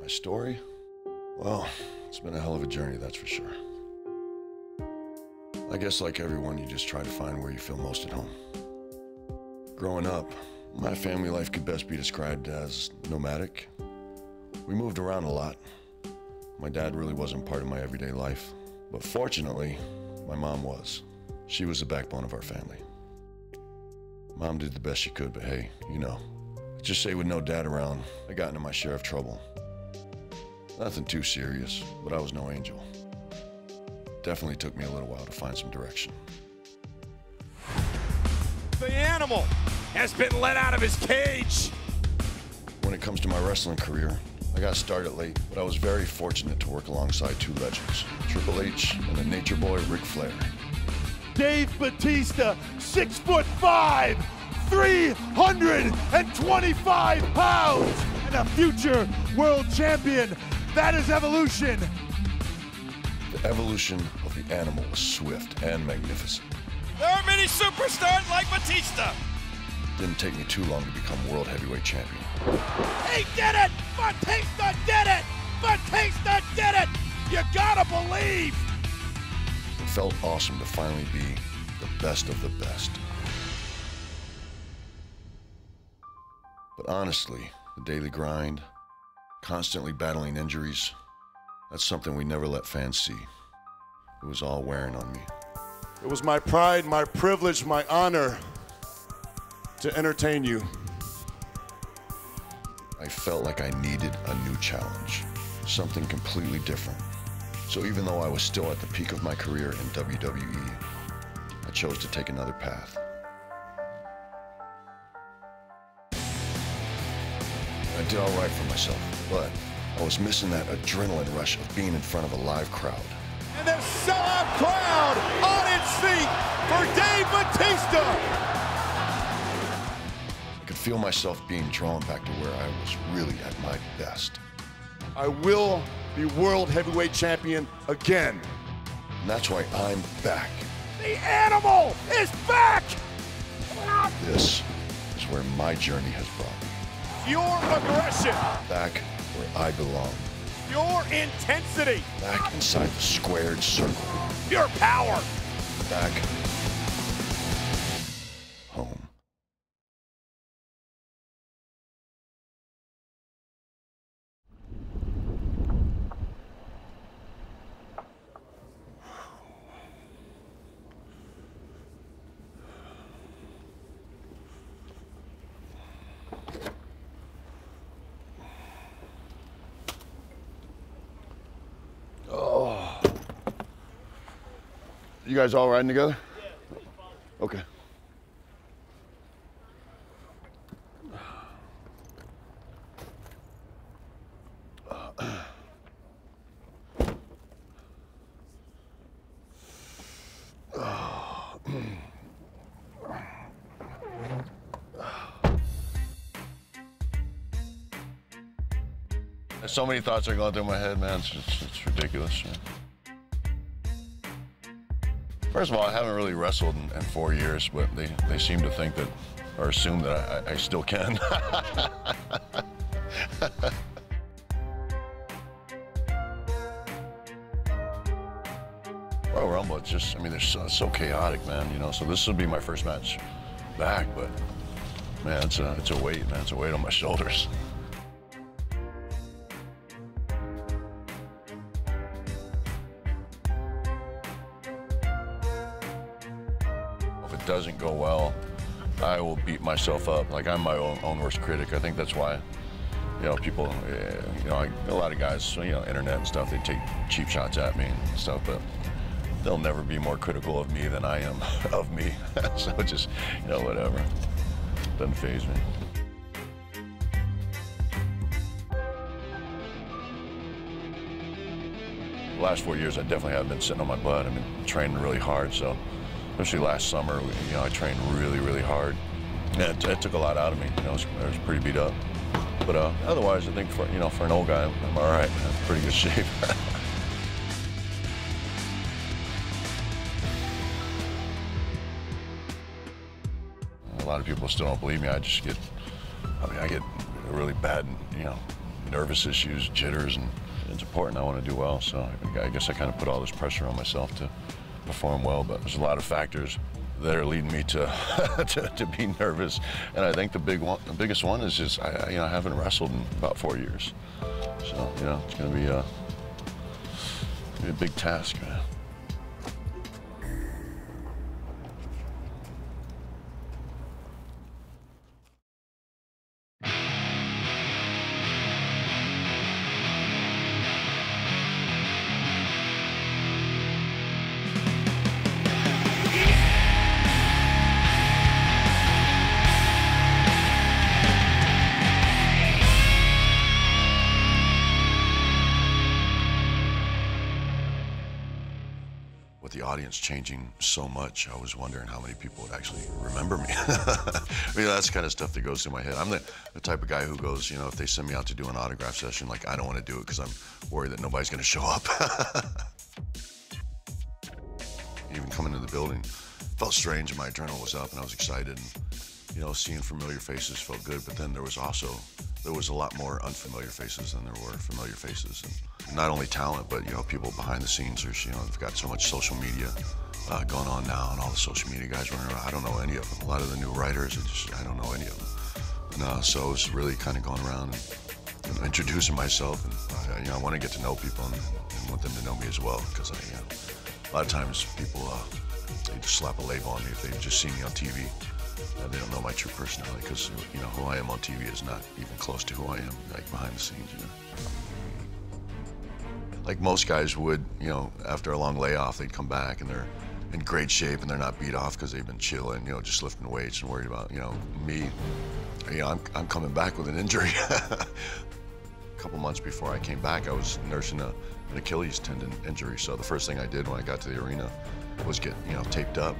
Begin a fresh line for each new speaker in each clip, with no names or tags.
My story? Well, it's been a hell of a journey, that's for sure. I guess like everyone, you just try to find where you feel most at home. Growing up, my family life could best be described as nomadic. We moved around a lot. My dad really wasn't part of my everyday life, but fortunately, my mom was. She was the backbone of our family. Mom did the best she could, but hey, you know, just say with no dad around, I got into my share of trouble. Nothing too serious, but I was no angel. Definitely took me a little while to find some direction.
The animal has been let out of his cage.
When it comes to my wrestling career, I got started late, but I was very fortunate to work alongside two legends, Triple H and the Nature Boy Ric Flair.
Dave Batista, 6'5", 325 pounds, and a future world champion. That is Evolution.
The evolution of the animal was swift and magnificent.
There are many superstars like Batista.
Didn't take me too long to become world heavyweight champion.
He did it! Batista did it! Batista did it! You gotta believe!
It felt awesome to finally be the best of the best. But honestly, the daily grind, constantly battling injuries, that's something we never let fans see. It was all wearing on me.
It was my pride, my privilege, my honor to entertain you.
I felt like I needed a new challenge, something completely different. So even though I was still at the peak of my career in WWE, I chose to take another path. I did all right for myself, but I was missing that adrenaline rush of being in front of a live crowd.
And the sellout crowd on its feet for Dave Batista!
I could feel myself being drawn back to where I was really at my best.
I will be world heavyweight champion again.
And that's why I'm back.
The animal is back!
This is where my journey has brought me.
Your aggression,
Back where I belong.
your intensity,
Back inside the squared circle.
your power.
Back home. You guys all riding together? Yeah. Okay. So many thoughts are going through my head, man. It's ridiculous. Yeah. First of all, I haven't really wrestled in 4 years, but they seem to think that, or assume that I still can. Royal Rumble, it's just, I mean, it's so chaotic, man, you know, so this will be my first match back, but man, it's a weight, man, it's a weight on my shoulders. If it doesn't go well, I will beat myself up. Like, I'm my own worst critic. I think that's why, you know, people, you know, a lot of guys, you know, internet and stuff, they take cheap shots at me and stuff, but they'll never be more critical of me than I am of me. So just, you know, whatever. Doesn't faze me. The last 4 years, I definitely haven't been sitting on my butt. I've been training really hard, so especially last summer, you know, I trained really, really hard. And it took a lot out of me. You know, I was pretty beat up. But otherwise, I think for, you know, for an old guy, I'm all right. I'm in pretty good shape. A lot of people still don't believe me. I get really bad, you know, nervous issues, jitters, and it's important. I want to do well, so I guess I kind of put all this pressure on myself to perform well, but there's a lot of factors that are leading me to to be nervous, and I think the biggest one is just I haven't wrestled in about 4 years, so it's going to be a big task, man. With the audience changing so much, I was wondering how many people would actually remember me. I mean, that's the kind of stuff that goes through my head. I'm the type of guy who goes, if they send me out to do an autograph session, like, I don't want to do it because I'm worried that nobody's going to show up. Even coming to the building felt strange, and my adrenaline was up, and I was excited. And, seeing familiar faces felt good, but then there was a lot more unfamiliar faces than there were familiar faces. And not only talent, but, people behind the scenes. They've got so much social media going on now, and all the social media guys running around. I don't know any of them. A lot of the new writers, I don't know any of them. And so I was really kind of going around and introducing myself. And, I want to get to know people and want them to know me as well, because a lot of times people, they just slap a label on me if they've just seen me on TV. They don't know my true personality, because who I am on TV is not even close to who I am, like, behind the scenes. Like most guys would, after a long layoff, they'd come back and they're in great shape and they're not beat off because they've been chilling, just lifting weights and worried about, me. I'm coming back with an injury. A couple months before I came back, I was nursing an Achilles tendon injury. So the first thing I did when I got to the arena was get, taped up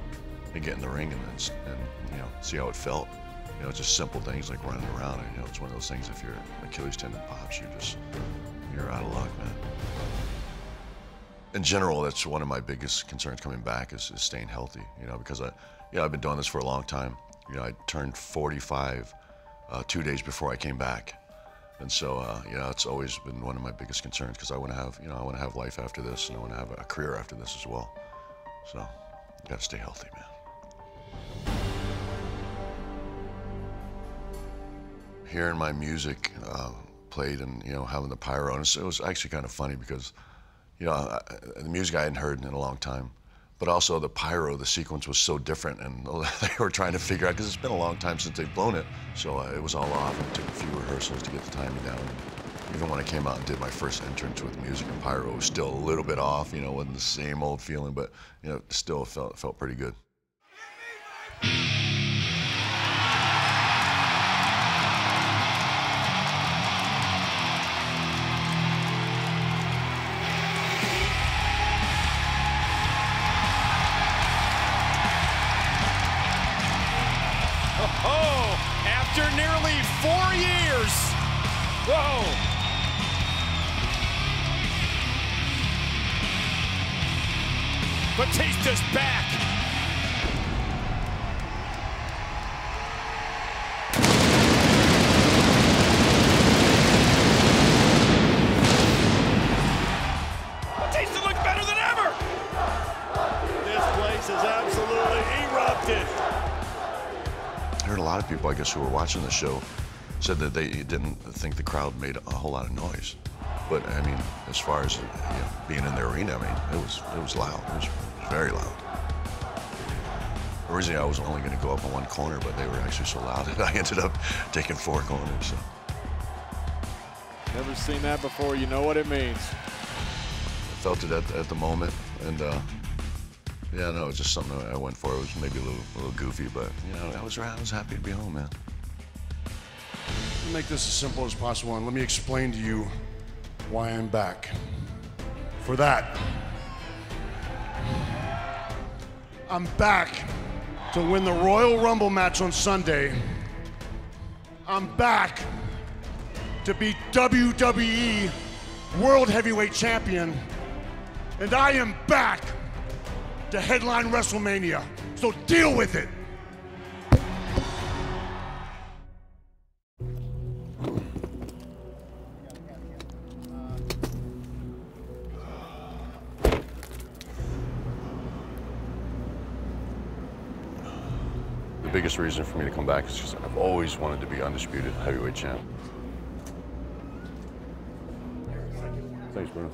and get in the ring and see how it felt. Just simple things like running around. And, it's one of those things, if your Achilles tendon pops, you're out of luck, man. In general, that's one of my biggest concerns coming back is staying healthy, because I've been doing this for a long time. I turned 45 2 days before I came back. And so, it's always been one of my biggest concerns, because I want to have, I want to have life after this, and I want to have a career after this as well. So, you got to stay healthy, man. Hearing my music played and, having the pyro, and it was actually kind of funny because, the music I hadn't heard in a long time, but also the pyro, the sequence was so different, and they were trying to figure out, because it's been a long time since they've blown it, so it was all off. It took a few rehearsals to get the timing down. And even when I came out and did my first entrance with music and pyro, it was still a little bit off, wasn't the same old feeling, but, still felt pretty good.
After nearly 4 years. Whoa. Batista's back. Batista looks better than ever.
This place is absolutely erupted.
I heard a lot of people, I guess, who were watching the show said that they didn't think the crowd made a whole lot of noise. But I mean, as far as being in the arena, I mean, it was loud. It was very loud. Originally, I was only going to go up on one corner, but they were actually so loud that I ended up taking 4 corners. So.
Never seen that before. You know what it means.
I felt it at the moment, and yeah, no, it was just something I went for. It was maybe a little goofy, but I was happy to be home, man.
Let me make this as simple as possible, and let me explain to you why I'm back. For that, I'm back to win the Royal Rumble match on Sunday. I'm back to be WWE World Heavyweight Champion, and I am back to headline WrestleMania. So deal with it.
biggest reason for me to come back is because I've always wanted to be undisputed heavyweight champ. Thanks, Bruno.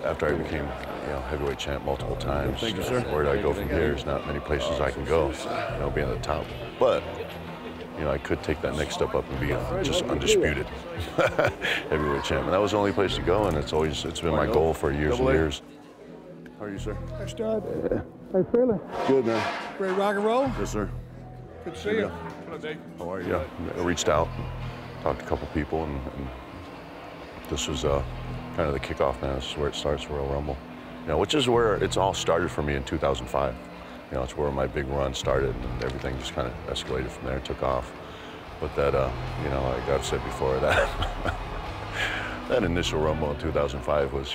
After I became, heavyweight champ multiple times,
thank you, sir.
Where do I go from here? There's not many places I can go, being at the top. But, I could take that next step up and be just undisputed heavyweight champ. And that was the only place to go, and it's been my goal for years and years. How are you, sir?
Nice job. How you feeling?
Good, man.
Ready to rock and roll?
Yes, sir.
Good to see you.
How are you? Yeah, I reached out, talked to a couple people, and this was kind of the kickoff, man. This is where it starts, Royal Rumble. Which is where it's all started for me in 2005. It's where my big run started, and everything just kind of escalated from there, took off. But that, like I've said before, that initial Rumble in 2005 was,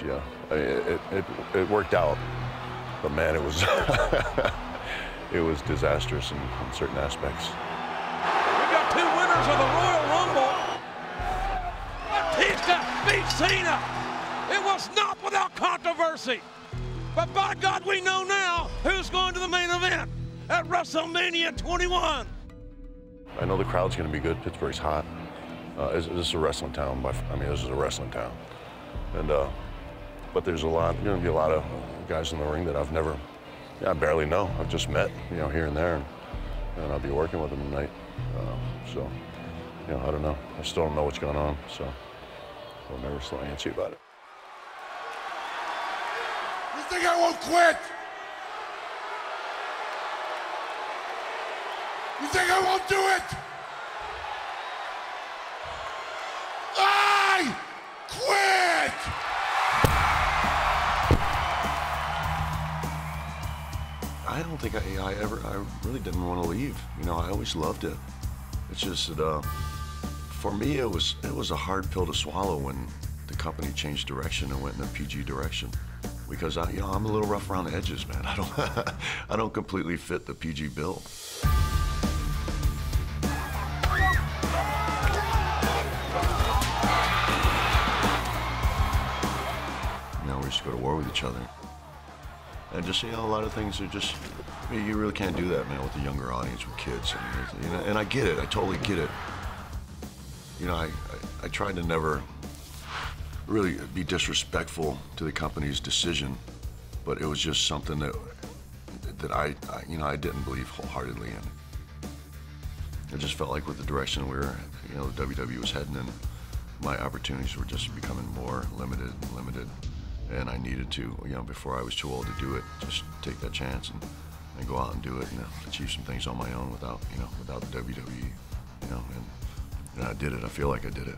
it worked out. But man, it was, it was disastrous in certain aspects.
We've got 2 winners of the Royal Rumble. Batista beat Cena. It was not without controversy. But by God, we know now who's going to the main event at WrestleMania 21.
I know the crowd's going to be good. Pittsburgh's hot. This is a wrestling town. This is a wrestling town. And but there's going to be a lot of guys in the ring that I barely know. I've just met, here and there, and I'll be working with them tonight. So, I don't know. I still don't know what's going on. So, I'll never slow antsy about it.
You think I won't quit? You think I won't do it? I quit!
I don't think I really didn't want to leave. I always loved it. It's just that, for me, it was a hard pill to swallow when the company changed direction and went in a PG direction. Because I'm a little rough around the edges, man. I don't completely fit the PG bill. We used to go to war with each other. And just, a lot of things are just, you really can't do that, man, with a younger audience, with kids. And I get it, I totally get it. I tried to never really be disrespectful to the company's decision, but it was just something that I didn't believe wholeheartedly in. It just felt like with the direction we were, the WWE was heading in, my opportunities were just becoming more limited and limited. And I needed to, before I was too old to do it, just take that chance and go out and do it, achieve some things on my own without the WWE, and I did it. I feel like I did it.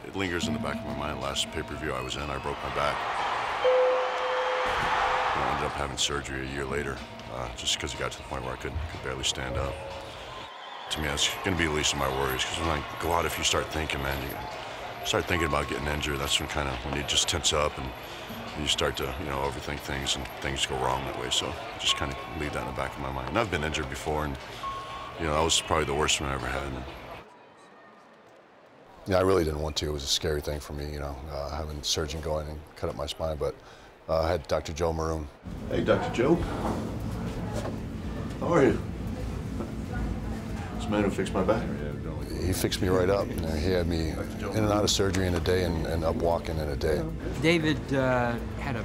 It lingers in the back of my mind. Last pay-per-view I was in, I broke my back. I ended up having surgery a year later, just because it got to the point where I could barely stand up. To me, that's going to be the least of my worries, because when I go out, if you start thinking, man, you start thinking about getting injured, that's when you just tense up and you start to, overthink things, and things go wrong that way. So I just kind of leave that in the back of my mind. And I've been injured before, and, that was probably the worst one I ever had. Yeah, I really didn't want to. It was a scary thing for me, having a surgeon go in and cut up my spine, but I had Dr. Joe Maroon. Hey, Dr. Joe. How are you? This man who fixed my back. He fixed me right up. He had me in and out of surgery in a day and up walking in a day.
David had a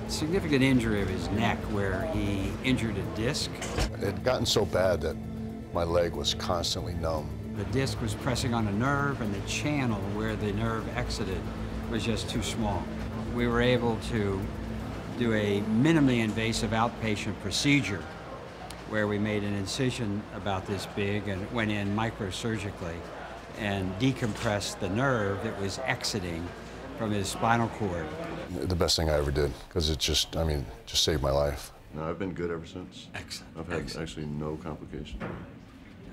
significant injury of his neck where he injured a disc.
It had gotten so bad that my leg was constantly numb.
The disc was pressing on a nerve, and the channel where the nerve exited was just too small. We were able to do a minimally invasive outpatient procedure where we made an incision about this big and went in microsurgically and decompressed the nerve that was exiting from his spinal cord.
The best thing I ever did, because it just, I mean, just saved my life. No, I've been good ever since.
Excellent.
I've had actually no complications.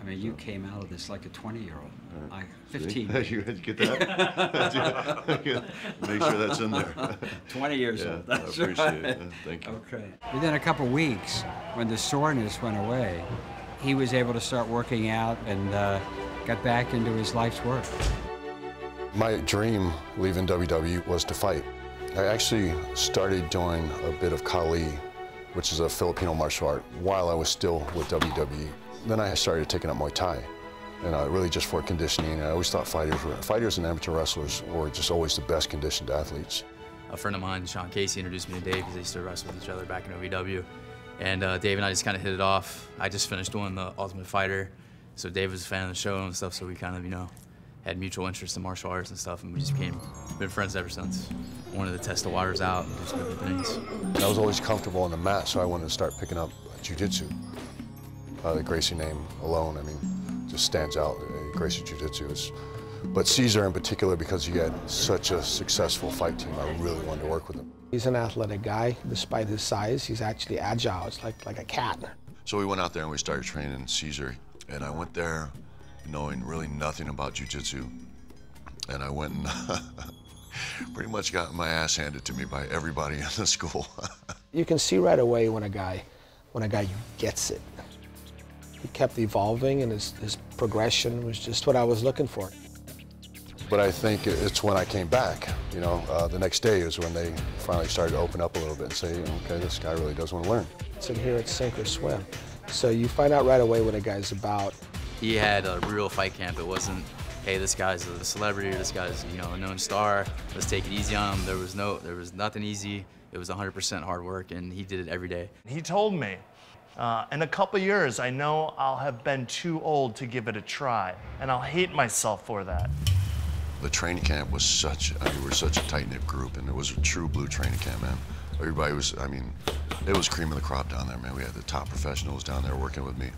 I mean, you came out of this like a 20-year-old. Like 15.
You get that? Make sure that's in there.
20 years old. That's
I appreciate
right.
it. Thank you.
Okay. Within a couple weeks, when the soreness went away, he was able to start working out and got back into his life's work.
My dream leaving WWE was to fight. I actually started doing a bit of Kali, which is a Filipino martial art, while I was still with WWE. Then I started taking up Muay Thai, and really just for conditioning. I always thought fighters and amateur wrestlers were just always the best conditioned athletes.
A friend of mine, Sean Casey, introduced me to Dave because they used to wrestle with each other back in OVW. And Dave and I just kind of hit it off. I just finished doing the Ultimate Fighter, so Dave was a fan of the show and stuff, so we kind of, you know, had mutual interest in martial arts and stuff, and we just been friends ever since. Wanted to test the waters out and do some different things.
I was always comfortable on the mat, so I wanted to start picking up jiu-jitsu. The Gracie name alone, I mean, just stands out. Gracie Jiu-Jitsu is, but Cesar in particular, because he had such a successful fight team, I really wanted to work with him.
He's an athletic guy. Despite his size, he's actually agile. It's like a cat.
So we went out there and we started training Cesar, and I went there knowing really nothing about jiu-jitsu, and I went and pretty much got my ass handed to me by everybody in the school.
You can see right away when a guy gets it. He kept evolving, and his progression was just what I was looking for.
But I think it's when I came back, you know, the next day is when they finally started to open up a little bit and say, okay, this guy really does want to learn.
So here it's sink or swim. So you find out right away what a guy's about.
He had a real fight camp. It wasn't, hey, this guy's a celebrity, or this guy's, you know, a known star, let's take it easy on him. There was nothing easy. It was 100% hard work, and he did it every day.
He told me, in a couple years, I know I'll have been too old to give it a try, and I'll hate myself for that.
The training camp was we're such a tight-knit group, and it was a true blue training camp, man. Everybody was, I mean, it was cream of the crop down there, man. We had the top professionals down there working with me.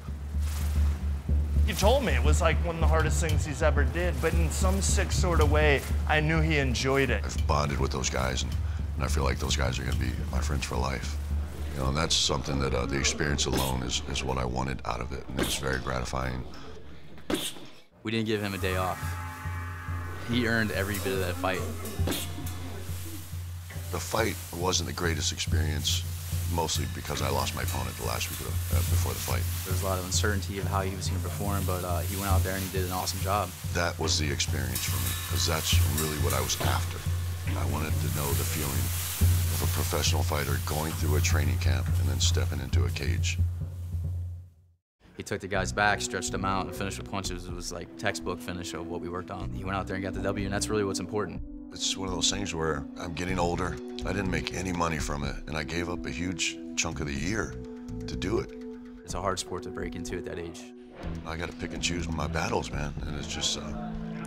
He told me it was like one of the hardest things he's ever did, but in some sick sort of way, I knew he enjoyed it.
I've bonded with those guys, and I feel like those guys are gonna be my friends for life. You know, and that's something that the experience alone is what I wanted out of it, and it's very gratifying.
We didn't give him a day off. He earned every bit of that fight.
The fight wasn't the greatest experience, mostly because I lost my opponent the last week before the fight.
There was a lot of uncertainty of how he was going to perform, but he went out there and he did an awesome job.
That was the experience for me, because that's really what I was after. I wanted to know the feeling of a professional fighter going through a training camp and then stepping into a cage.
He took the guys back, stretched them out, and finished with punches. It was like textbook finish of what we worked on. He went out there and got the W, and that's really what's important.
It's one of those things where I'm getting older. I didn't make any money from it, and I gave up a huge chunk of the year to do it.
It's a hard sport to break into at that age.
I got to pick and choose my battles, man, and it's just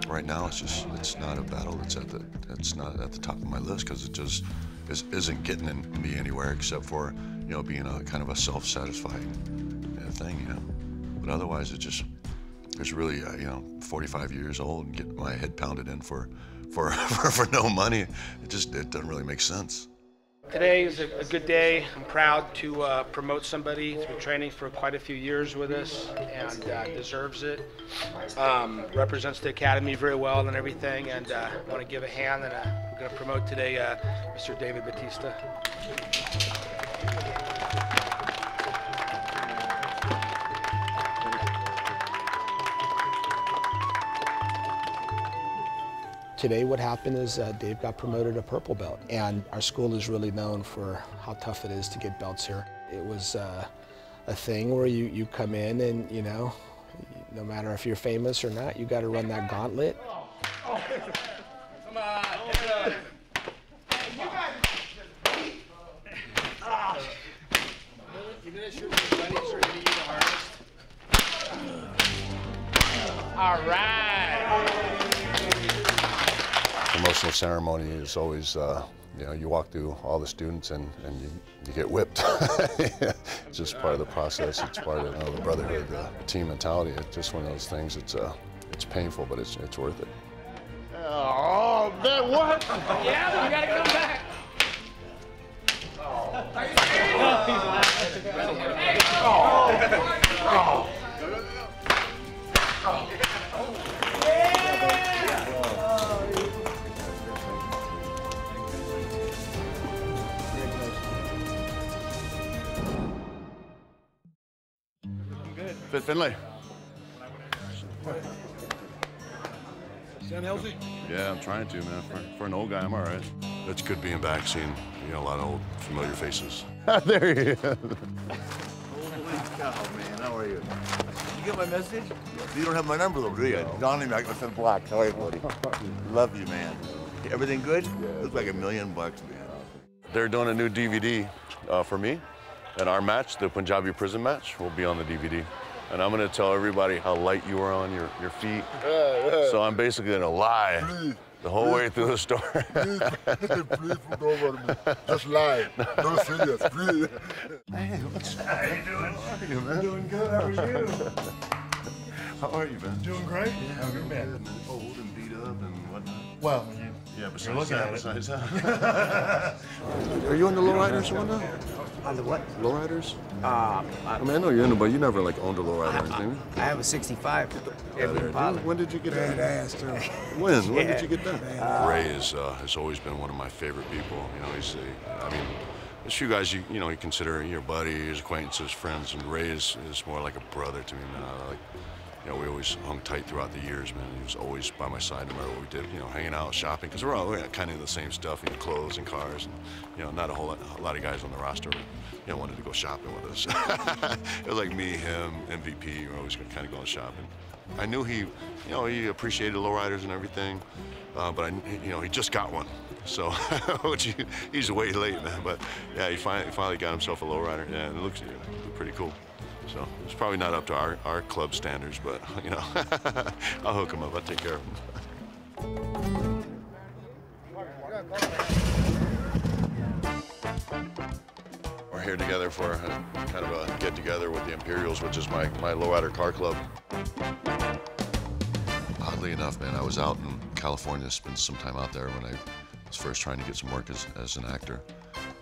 right now it's not a battle that's not at the top of my list, because it just isn't getting me anywhere except for, you know, being a kind of a self-satisfying thing, you know. But otherwise, it's really, you know, 45 years old and get my head pounded in for no money. It doesn't really make sense.
Today is a good day. I'm proud to promote somebody who's been training for quite a few years with us and deserves it. Represents the Academy very well and everything, and I want to give a hand, and we're going to promote today Mr. David Batista.
Today what happened is Dave got promoted to purple belt, and our school is really known for how tough it is to get belts here. It was a thing where you come in and, you know, no matter if you're famous or not, you got to run that gauntlet.
Come on. All right.
Promotional ceremony is always, you know, you walk through all the students and you get whipped. It's just part of the process. It's part of, you know, the brotherhood, the team mentality. It's just one of those things. It's painful, but it's worth it.
Oh
Man, what?
Yeah, you gotta come back.
Fit Finlay.
Sound healthy?
Yeah, I'm trying to, man. For an old guy, I'm all right. It's good being back, seeing a lot of old familiar faces.
There he is.
Holy cow, man. How are you? Did you get my message? You don't have my number, though, do you? Donnie Magnuson Black. How are you, buddy? Love you, man. Everything good? Looks like $1 million, man.
They're doing a new DVD for me, and our match, the Punjabi prison match, will be on the DVD. And I'm gonna tell everybody how light you are on your feet. So I'm basically gonna lie the whole way through the story.
Please put over me. Just lie. No serious, please.
Hey, what's
How you doing?
How are you, man?
Doing good. How are you?
How are you, man?
Doing great.
Yeah, how you been? Old and beat up and whatnot.
Well,
yeah, besides
you're looking
that,
at
besides
it.
that. Are you on the lowriders or whatnot?
On the what?
Lowriders? I mean, I know you're into, but you never like owned a lowrider or anything.
I have a 65.
When did you get that?
Badass, too.
When did you get that? Ray has always been one of my favorite people. You know, he's I mean, there's a few guys you consider your buddies, acquaintances, friends, and Ray is more like a brother to me, man. You know, we always hung tight throughout the years, man. He was always by my side no matter what we did, hanging out, shopping, because we're all kind of in the same stuff, clothes and cars, and, not a lot of guys on the roster, wanted to go shopping with us. It was like me, him, MVP, we were always kind of going shopping. I knew he appreciated lowriders and everything, but he just got one. So, he's way late, man, but yeah, he finally got himself a lowrider, yeah, and it looks pretty cool. So it's probably not up to our club standards, but I'll hook him up. I'll take care of him. We're here together for kind of a get-together with the Imperials, which is my lowrider car club. Oddly enough, man, I was out in California, spent some time out there when I was first trying to get some work as an actor.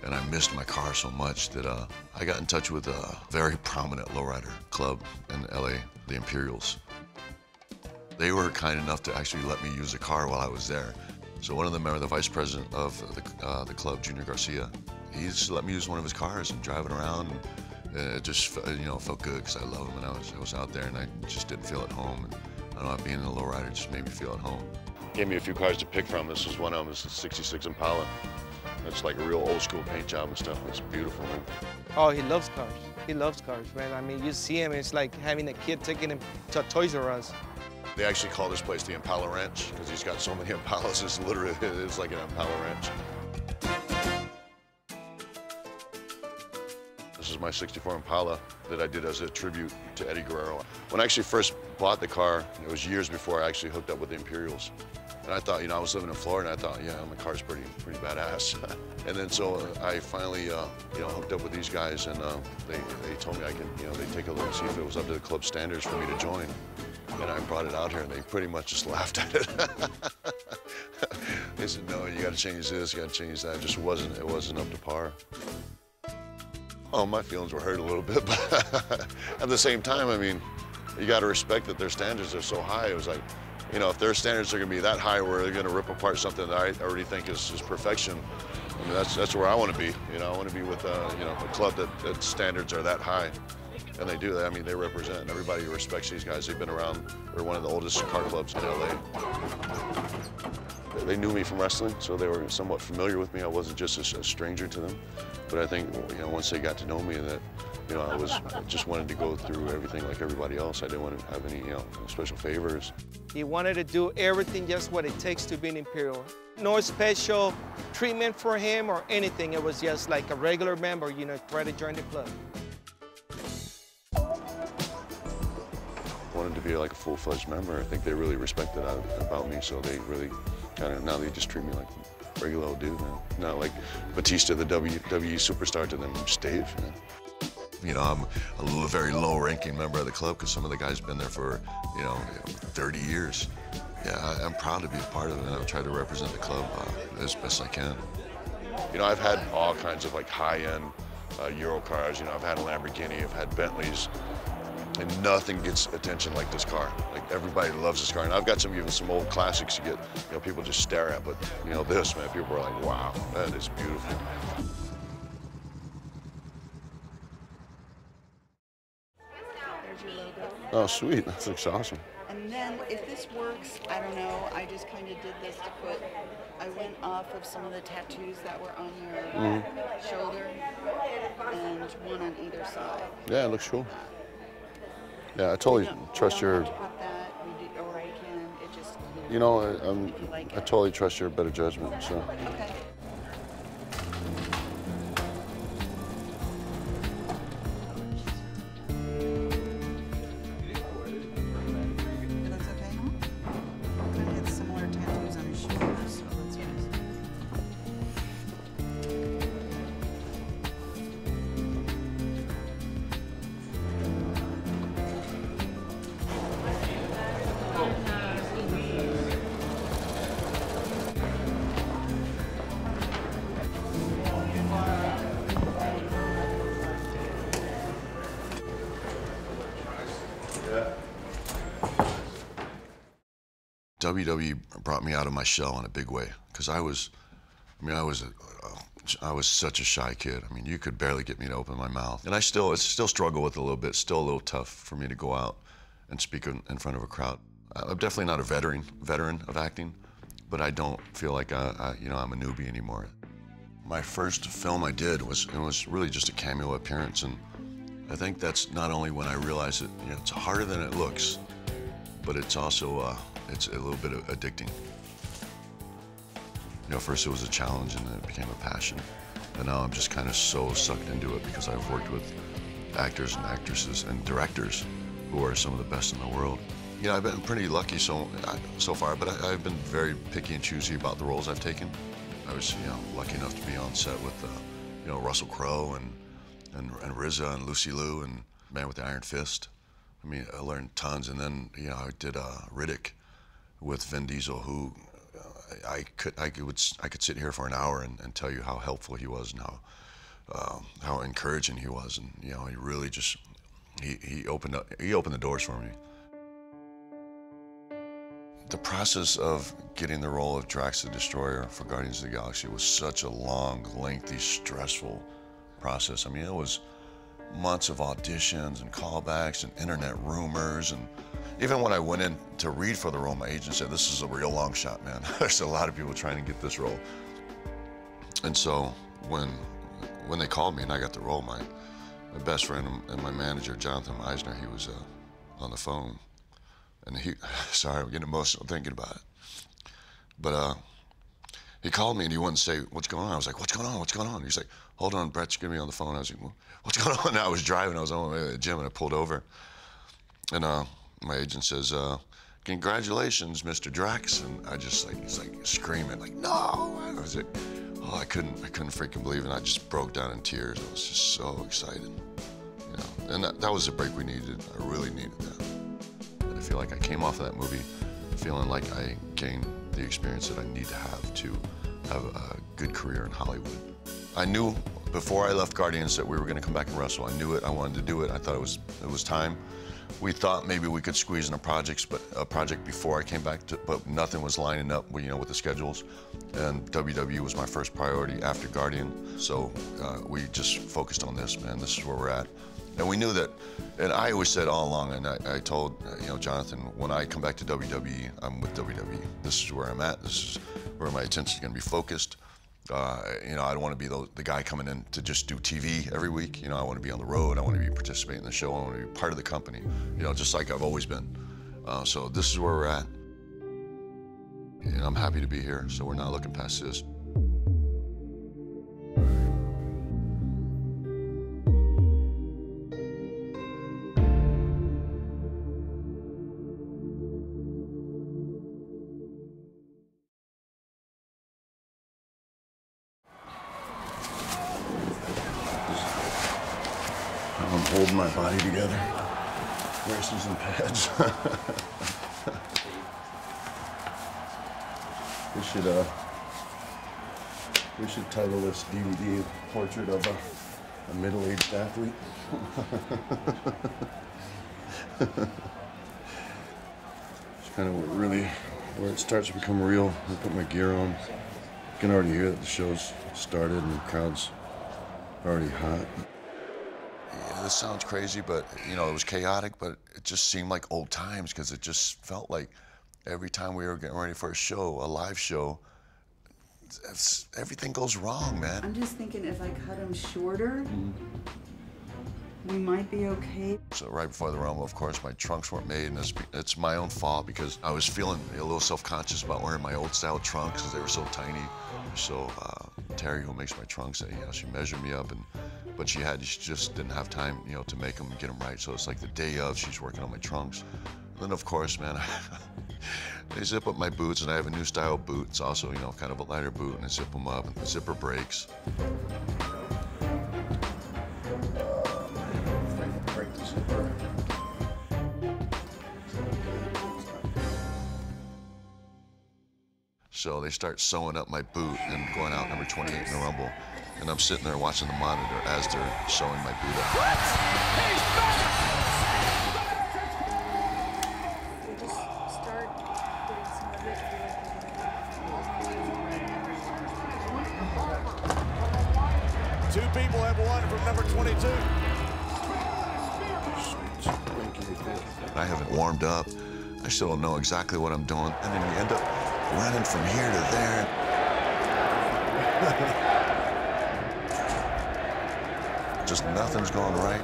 And I missed my car so much that I got in touch with a very prominent lowrider club in LA, the Imperials. They were kind enough to actually let me use a car while I was there. So one of them, the vice president of the club, Junior Garcia, he just let me use one of his cars and drive it around. And it just felt good because I love him, and I was out there and I just didn't feel at home. And I don't know, being in a lowrider just made me feel at home. Gave me a few cars to pick from. This was one of them. It's a '66 Impala. It's like a real old school paint job and stuff. It's beautiful, man.
Oh, he loves cars. He loves cars, man. I mean, you see him, it's like having a kid taking him to Toys R Us.
They actually call this place the Impala Ranch because he's got so many Impalas. It's like an Impala Ranch. This is my '64 Impala that I did as a tribute to Eddie Guerrero. When I actually first bought the car, it was years before I actually hooked up with the Imperials. And I thought, I was living in Florida, and I thought, yeah, my car's pretty badass. And then so I finally, hooked up with these guys, and they told me I could, they'd take a look and see if it was up to the club standards for me to join. And I brought it out here, and they pretty much just laughed at it. They said, no, you got to change this, you got to change that. It wasn't up to par. Oh, my feelings were hurt a little bit, but at the same time, I mean, you got to respect that their standards are so high. It was like, if their standards are going to be that high where they're going to rip apart something that I already think is perfection, I mean, that's where I want to be. I want to be with a club that standards are that high. And they do. I mean, they represent. Everybody respects these guys. They've been around. They're one of the oldest car clubs in LA. They knew me from wrestling, so they were somewhat familiar with me. I wasn't just a stranger to them. But I think, once they got to know me, that, I just wanted to go through everything like everybody else. I didn't want to have any, special favors.
He wanted to do everything just what it takes to be an Imperial. No special treatment for him or anything. It was just like a regular member, try to join the club.
Wanted to be like a full-fledged member. I think they really respected that about me, so they really now they just treat me like a regular old dude now. Not like Batista, the WWE superstar, to them, just Dave. I'm a very low-ranking member of the club because some of the guys have been there for, 30 years. Yeah, I'm proud to be a part of it, and I'll try to represent the club as best I can. You know, I've had all kinds of like high-end Euro cars. You know, I've had a Lamborghini, I've had Bentleys, and nothing gets attention like this car. Like, everybody loves this car. And I've got even some old classics you get, you know, people just stare at, but you know, this, man, people are like, wow, that is beautiful.
There's your logo.
Oh, sweet, that looks awesome.
And then if this works, I don't know, I just kind of did this to put, I went off of some of the tattoos that were on your shoulder and one on either side.
Yeah, it looks cool. Yeah, I totally trust your...
Put that, or I can, it just...
You know, I totally trust your better judgment, so...
Okay.
WWE brought me out of my shell in a big way, because I was such a shy kid. I mean, you could barely get me to open my mouth, and I still struggle with it a little bit. Still a little tough for me to go out and speak in front of a crowd. I'm definitely not a veteran of acting, but I don't feel like I'm a newbie anymore. My first film I did was really just a cameo appearance, and I think that's not only when I realized that, you know, it's harder than it looks, but it's also it's a little bit addicting. You know, first it was a challenge, and then it became a passion, and now I'm just kind of so sucked into it because I've worked with actors and actresses and directors who are some of the best in the world. You know, I've been pretty lucky so far, but I've been very picky and choosy about the roles I've taken. I was, you know, lucky enough to be on set with, you know, Russell Crowe and RZA and Lucy Liu and Man with the Iron Fist. I mean, I learned tons, and then, you know, I did Riddick with Vin Diesel, who I could sit here for an hour and tell you how helpful he was and how encouraging he was, and you know, he really just he opened the doors for me. The process of getting the role of Drax the Destroyer for Guardians of the Galaxy was such a long, lengthy, stressful process. I mean, it was months of auditions and callbacks and internet rumors, and even when I went in to read for the role, my agent said, "This is a real long shot, man. There's a lot of people trying to get this role." And so when they called me and I got the role, my best friend and my manager, Jonathan Eisner, he was on the phone, and sorry, I'm getting emotional thinking about it, but he called me and he wouldn't say, "What's going on?" I was like, "What's going on? What's going on?" He's like, "Hold on, Brett's gonna be on the phone." I was like, "What's going on?" And I was driving, I was on my way to the gym, and I pulled over, and my agent says, "Congratulations, Mr. Drax," and I just he's like screaming, like, "No!" I was like, oh, I couldn't freaking believe it. And I just broke down in tears. I was just so excited, you know. And that was the break we needed. I really needed that. And I feel like I came off of that movie feeling like I gained the experience that I need to have a good career in Hollywood. I knew before I left Guardians that we were going to come back and wrestle. I knew it. I wanted to do it. I thought it was time. We thought maybe we could squeeze in a project before I came back, but nothing was lining up, you know, with the schedules. And WWE was my first priority after Guardian. So we just focused on this, man. This is where we're at. And we knew that, and I always said all along, and I told, you know, Jonathan, when I come back to WWE, I'm with WWE. This is where I'm at. This is where my attention is going to be focused. You know, I don't want to be the guy coming in to just do TV every week. You know, I want to be on the road. I want to be participating in the show. I want to be part of the company, you know, just like I've always been. So this is where we're at. And I'm happy to be here, so we're not looking past this. I'm holding my body together. Braces and pads. We should title this DVD Portrait of a Middle-Aged Athlete. It's kind of where it starts to become real. I put my gear on. You can already hear that the show's started and the crowd's already hot. Yeah, this sounds crazy, but you know, it was chaotic, but it just seemed like old times because it just felt like every time we were getting ready for a show, a live show, everything goes wrong, man.
I'm just thinking if I cut them shorter, we might be okay.
So right before the Rumble, of course, my trunks weren't made, and it's my own fault because I was feeling a little self-conscious about wearing my old style trunks because they were so tiny. So Terry, who makes my trunks, she measured me up, but she just didn't have time, to make them and get them right. So it's like the day of, she's working on my trunks. And then of course, man, they zip up my boots, and I have a new style boot. It's also, kind of a lighter boot, and I zip them up, and the zipper breaks. Break the zipper. So they start sewing up my boot and going out number 28 in the Rumble. And I'm sitting there watching the monitor as they're sewing my boot up.
What? He's back! Two people have won from number 22.
I haven't warmed up. I still don't know exactly what I'm doing. And then you end up running from here to there. Just nothing's going right.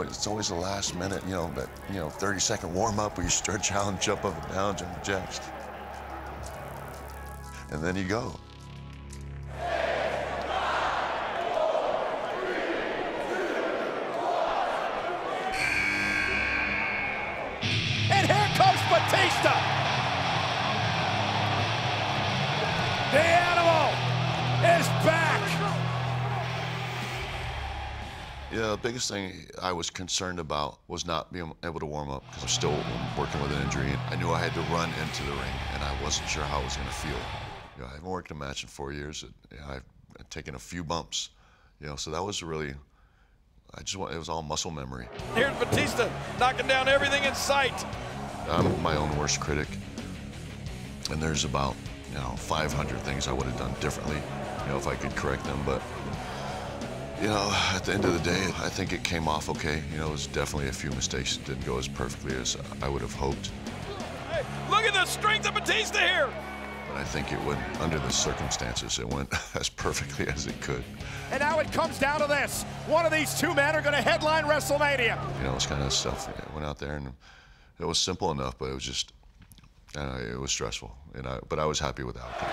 It's always the last minute, that 30-second warm-up where you stretch out and jump up and down, jump jacks. And then you go.
And here comes Batista. The Animal is back.
Yeah, the biggest thing I was concerned about was not being able to warm up because I'm still working with an injury. And I knew I had to run into the ring, and I wasn't sure how I was going to feel. I haven't worked a match in 4 years. I've taken a few bumps, so that was really, it was all muscle memory.
Here's Batista knocking down everything in sight.
I'm my own worst critic, and there's about 500 things I would have done differently, if I could correct them. But at the end of the day, I think it came off okay. It was definitely a few mistakes that didn't go as perfectly as I would have hoped.
Hey, look at the strength of Batista here.
But I think it went, under the circumstances, it went as perfectly as it could.
And now it comes down to this. One of these two men are going to headline WrestleMania.
It was kind of stuff. I went out there, and it was simple enough, but it was just, it was stressful. But I was happy with the outcome.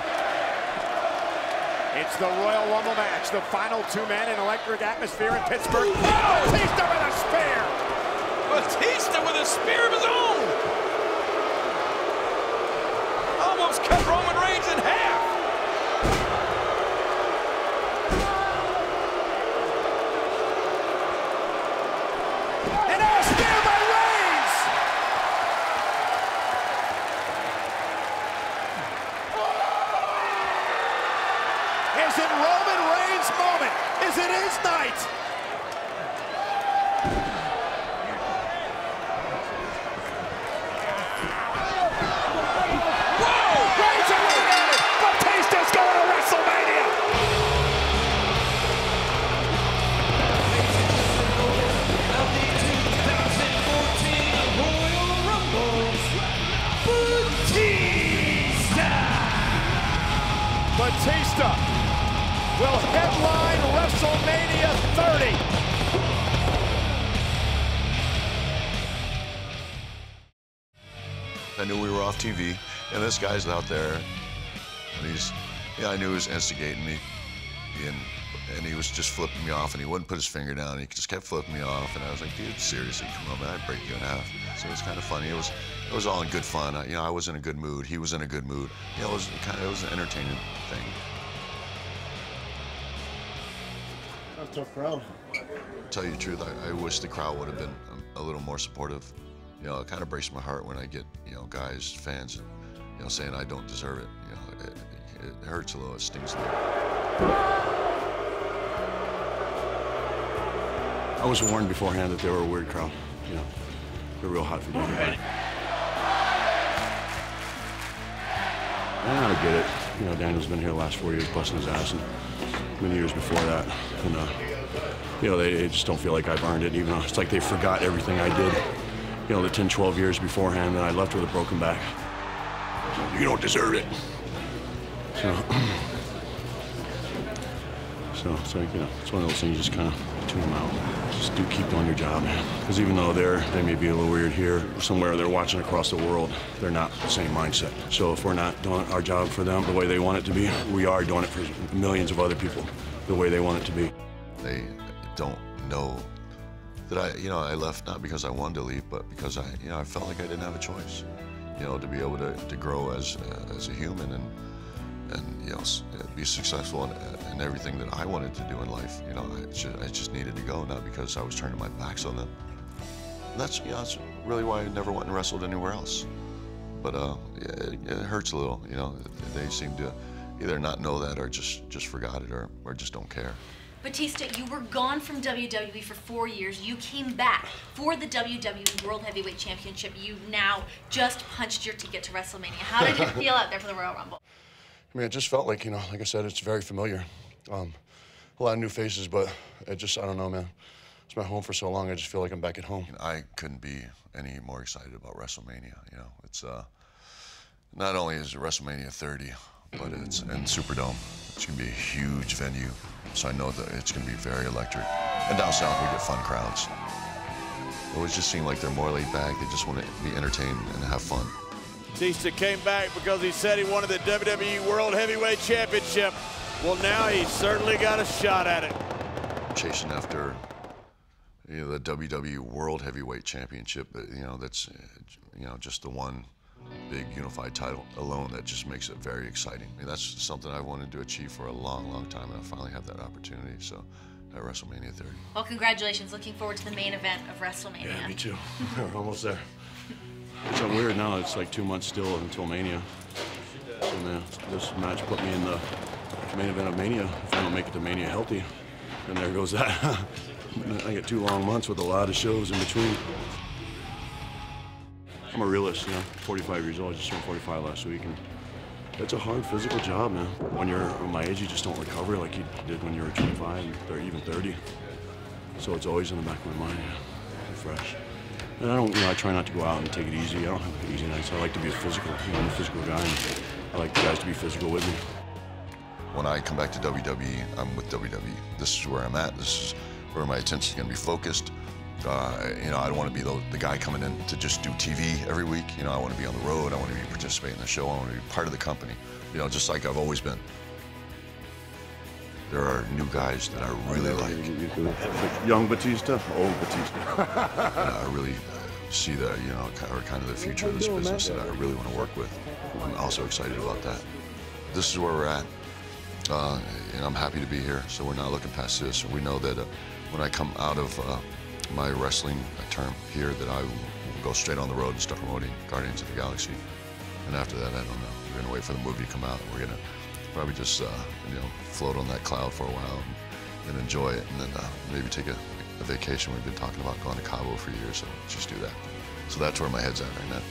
It's the Royal Rumble match. The final two men in electric atmosphere in Pittsburgh. Oh! Batista with a spear. Batista with a spear of his own. Almost cut Roman Reigns in half. And now a spear by Reigns. Is it Roman Reigns' moment? Is it his night? Batista will headline WrestleMania 30.
I knew we were off TV, and this guy's out there, and I knew he was instigating me, and he was just flipping me off, and he wouldn't put his finger down. He just kept flipping me off, and I was like, dude, seriously, come on, man, I'd break you in half. So it was kind of funny. It was all in good fun. I was in a good mood. He was in a good mood. It was an entertaining thing.
That's a tough crowd.
To tell you the truth, I wish the crowd would have been a little more supportive. You know, it kind of breaks my heart when I get, you know, guys, fans, you know, saying I don't deserve it. You know, it hurts a little, it stings a little.
I was warned beforehand that they were a weird crowd. You know, they're real hot for everybody. And I get it. You know, Daniel's been here the last 4 years busting his ass, and many years before that. And, you know, they just don't feel like I've earned it, even though it's like they forgot everything I did, you know, the 10, 12 years beforehand, and I left with a broken back. You don't deserve it. So it's like, you know, it's one of those things you just kind of tune them out. Just do keep doing your job, man. Because even though they may be a little weird here, somewhere they're watching across the world, they're not the same mindset. So if we're not doing our job for them the way they want it to be, we are doing it for millions of other people the way they want it to be.
They don't know that I left not because I wanted to leave, but because I felt like I didn't have a choice. You know, to be able to grow as a human and you know, be successful in everything that I wanted to do in life. You know, I just needed to go, not because I was turning my backs on them. And that's, you know, that's really why I never went and wrestled anywhere else. But yeah, it hurts a little. You know, they seem to either not know that or just forgot it or just don't care.
Batista, you were gone from WWE for 4 years. You came back for the WWE World Heavyweight Championship. You now just punched your ticket to WrestleMania. How did it feel out there for the Royal Rumble?
I mean, it just felt like, you know, like I said, it's very familiar. A lot of new faces, but I don't know, man. It's my home for so long, I just feel like I'm back at home.
I couldn't be any more excited about WrestleMania, you know. It's, not only is it WrestleMania 30, but it's in Superdome. It's gonna be a huge venue, so I know that it's gonna be very electric. And down south, we get fun crowds. It always just seemed like they're more laid back. They just want to be entertained and have fun.
Batista came back because he said he wanted the WWE World Heavyweight Championship. Well, now he's certainly got a shot at it.
Chasing after, you know, the WWE World Heavyweight Championship, you know, that's, you know, just the one big unified title alone, that just makes it very exciting. I mean, that's something I've wanted to achieve for a long, long time, and I finally have that opportunity, so at WrestleMania 30.
Well, congratulations. Looking forward to the main event of WrestleMania.
Yeah, me too. We're almost there. It's so weird now. It's like 2 months still until Mania. So, man, this match put me in the main event of Mania. If I don't make it to Mania healthy, and there goes that. I get 2 long months with a lot of shows in between. I'm a realist, you know, 45 years old. I just turned 45 last week, and it's a hard physical job, man. When you're my age, you just don't recover like you did when you were 25 or even 30. So it's always in the back of my mind, yeah, fresh. And I try not to go out and take it easy. I don't have easy nights. I like to be I'm a physical guy, and I like the guys to be physical with me.
When I come back to WWE, I'm with WWE. This is where I'm at. This is where my attention's gonna be focused. You know, I don't want to be the guy coming in to just do TV every week. You know, I want to be on the road. I want to be participating in the show. I want to be part of the company. You know, just like I've always been. There are new guys that I really like.
Young Batista, old Batista.
I really see that, you know, are kind of the future of this business that I really want to work with. I'm also excited about that. This is where we're at. And I'm happy to be here, so we're not looking past this. We know that when I come out of my wrestling term here, that I will go straight on the road and start promoting Guardians of the Galaxy. And after that, I don't know. We're gonna wait for the movie to come out. We're gonna probably just, you know, float on that cloud for a while and enjoy it, and then maybe take a vacation. We've been talking about going to Cabo for years, so just do that. So that's where my head's at right now.